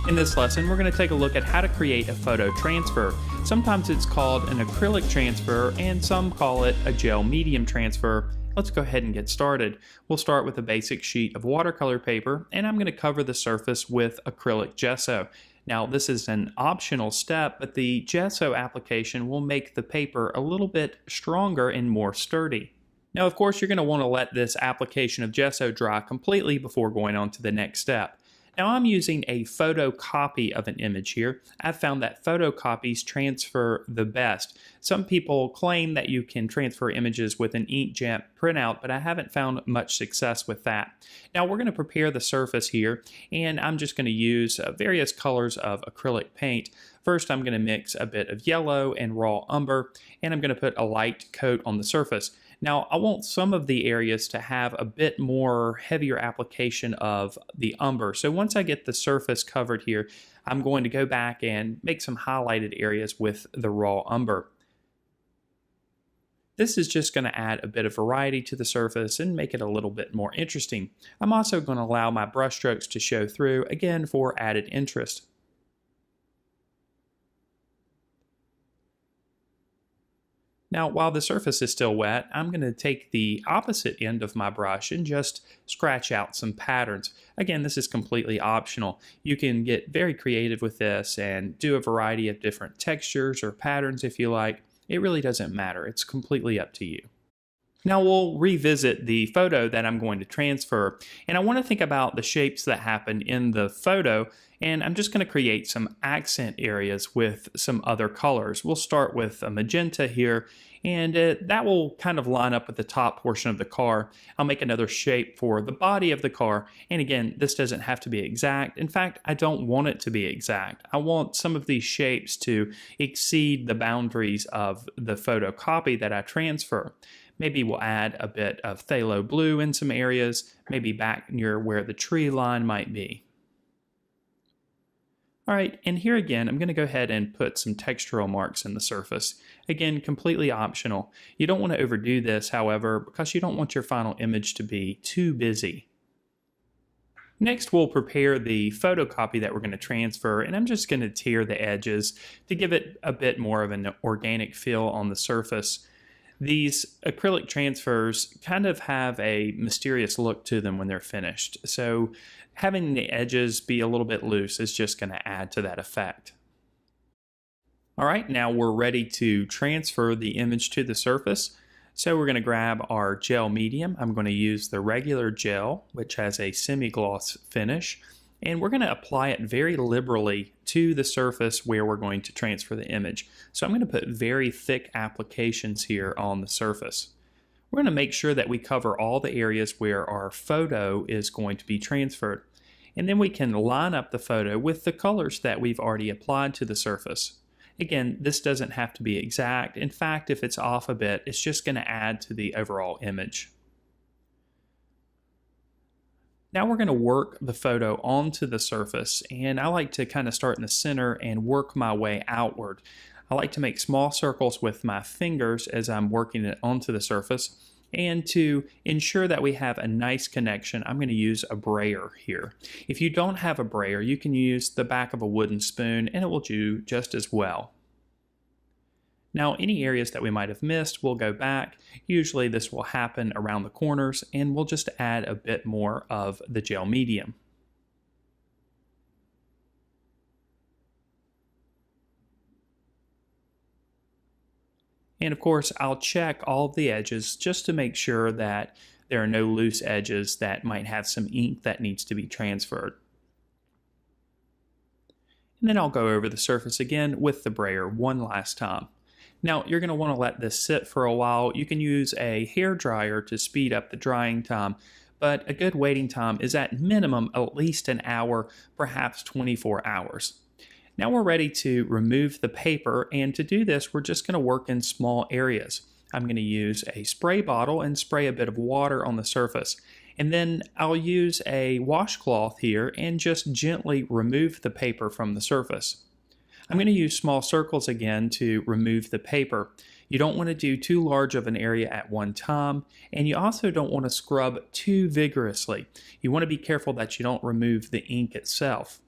In this lesson, we're going to take a look at how to create a photo transfer. Sometimes it's called an acrylic transfer, and some call it a gel medium transfer. Let's go ahead and get started. We'll start with a basic sheet of watercolor paper, and I'm going to cover the surface with acrylic gesso. Now, this is an optional step, but the gesso application will make the paper a little bit stronger and more sturdy. Now, of course, you're going to want to let this application of gesso dry completely before going on to the next step. Now, I'm using a photocopy of an image here. I've found that photocopies transfer the best. Some people claim that you can transfer images with an inkjet printout, but I haven't found much success with that. Now, we're going to prepare the surface here, and I'm just going to use various colors of acrylic paint. First, I'm going to mix a bit of yellow and raw umber, and I'm going to put a light coat on the surface. Now, I want some of the areas to have a bit more heavier application of the umber. So once I get the surface covered here, I'm going to go back and make some highlighted areas with the raw umber. This is just going to add a bit of variety to the surface and make it a little bit more interesting. I'm also going to allow my brush strokes to show through, again, for added interest. Now, while the surface is still wet, I'm going to take the opposite end of my brush and just scratch out some patterns. Again, this is completely optional. You can get very creative with this and do a variety of different textures or patterns if you like. It really doesn't matter. It's completely up to you. Now we'll revisit the photo that I'm going to transfer, and I want to think about the shapes that happen in the photo, and I'm just going to create some accent areas with some other colors. We'll start with a magenta here, and that will kind of line up with the top portion of the car. I'll make another shape for the body of the car, and again, this doesn't have to be exact. In fact, I don't want it to be exact. I want some of these shapes to exceed the boundaries of the photocopy that I transfer. Maybe we'll add a bit of phthalo blue in some areas, maybe back near where the tree line might be. All right, and here again, I'm going to go ahead and put some textural marks in the surface. Again, completely optional. You don't want to overdo this, however, because you don't want your final image to be too busy. Next, we'll prepare the photocopy that we're going to transfer, and I'm just going to tear the edges to give it a bit more of an organic feel on the surface. These acrylic transfers kind of have a mysterious look to them when they're finished, so having the edges be a little bit loose is just going to add to that effect. All right, now we're ready to transfer the image to the surface. So we're going to grab our gel medium. I'm going to use the regular gel, which has a semi-gloss finish, and we're going to apply it very liberally to the surface where we're going to transfer the image. So I'm going to put very thick applications here on the surface. We're going to make sure that we cover all the areas where our photo is going to be transferred. And then we can line up the photo with the colors that we've already applied to the surface. Again, this doesn't have to be exact. In fact, if it's off a bit, it's just going to add to the overall image. Now we're going to work the photo onto the surface, and I like to kind of start in the center and work my way outward. I like to make small circles with my fingers as I'm working it onto the surface, and to ensure that we have a nice connection, I'm going to use a brayer here. If you don't have a brayer, you can use the back of a wooden spoon, and it will do just as well. Now, any areas that we might have missed, we'll go back. Usually this will happen around the corners, and we'll just add a bit more of the gel medium. And of course, I'll check all of the edges just to make sure that there are no loose edges that might have some ink that needs to be transferred. And then I'll go over the surface again with the brayer one last time. Now, you're going to want to let this sit for a while. You can use a hair dryer to speed up the drying time, but a good waiting time is at minimum at least an hour, perhaps 24 hours. Now we're ready to remove the paper, and to do this, we're just going to work in small areas. I'm going to use a spray bottle and spray a bit of water on the surface. And then I'll use a washcloth here and just gently remove the paper from the surface. I'm going to use small circles again to remove the paper. You don't want to do too large of an area at one time, and you also don't want to scrub too vigorously. You want to be careful that you don't remove the ink itself.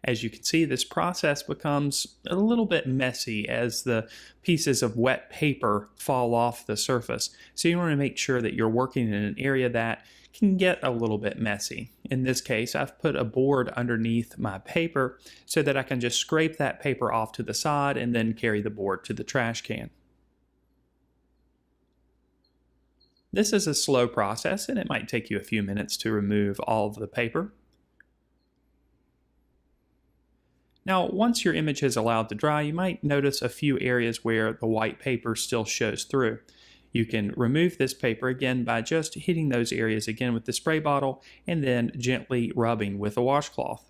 As you can see, this process becomes a little bit messy as the pieces of wet paper fall off the surface. So you want to make sure that you're working in an area that can get a little bit messy. In this case, I've put a board underneath my paper so that I can just scrape that paper off to the side and then carry the board to the trash can. This is a slow process and it might take you a few minutes to remove all of the paper. Now, once your image is allowed to dry, you might notice a few areas where the white paper still shows through. You can remove this paper again by just hitting those areas again with the spray bottle and then gently rubbing with a washcloth.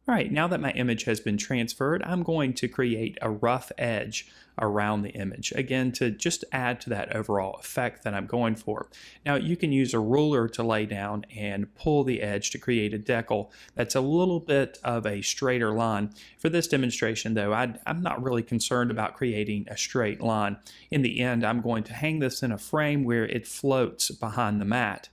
Alright, now that my image has been transferred, I'm going to create a rough edge around the image, again to just add to that overall effect that I'm going for. Now you can use a ruler to lay down and pull the edge to create a decal that's a little bit of a straighter line. For this demonstration though, I'm not really concerned about creating a straight line. In the end, I'm going to hang this in a frame where it floats behind the mat.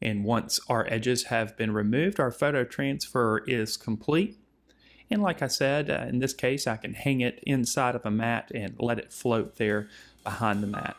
And once our edges have been removed, our photo transfer is complete. And like I said, in this case, I can hang it inside of a mat and let it float there behind the mat.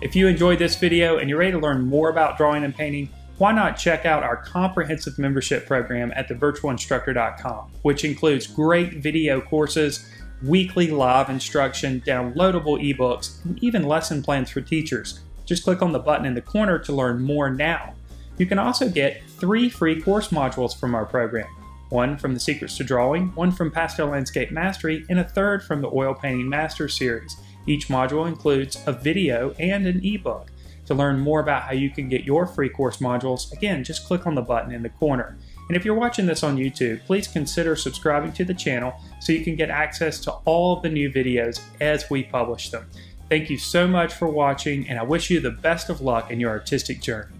If you enjoyed this video and you're ready to learn more about drawing and painting, why not check out our comprehensive membership program at thevirtualinstructor.com, which includes great video courses, weekly live instruction, downloadable ebooks, and even lesson plans for teachers. Just click on the button in the corner to learn more now. You can also get 3 free course modules from our program. One from the Secrets to Drawing, one from Pastel Landscape Mastery, and a third from the Oil Painting Master Series. Each module includes a video and an ebook. To learn more about how you can get your free course modules, again, just click on the button in the corner. And if you're watching this on YouTube, please consider subscribing to the channel so you can get access to all of the new videos as we publish them. Thank you so much for watching, and I wish you the best of luck in your artistic journey.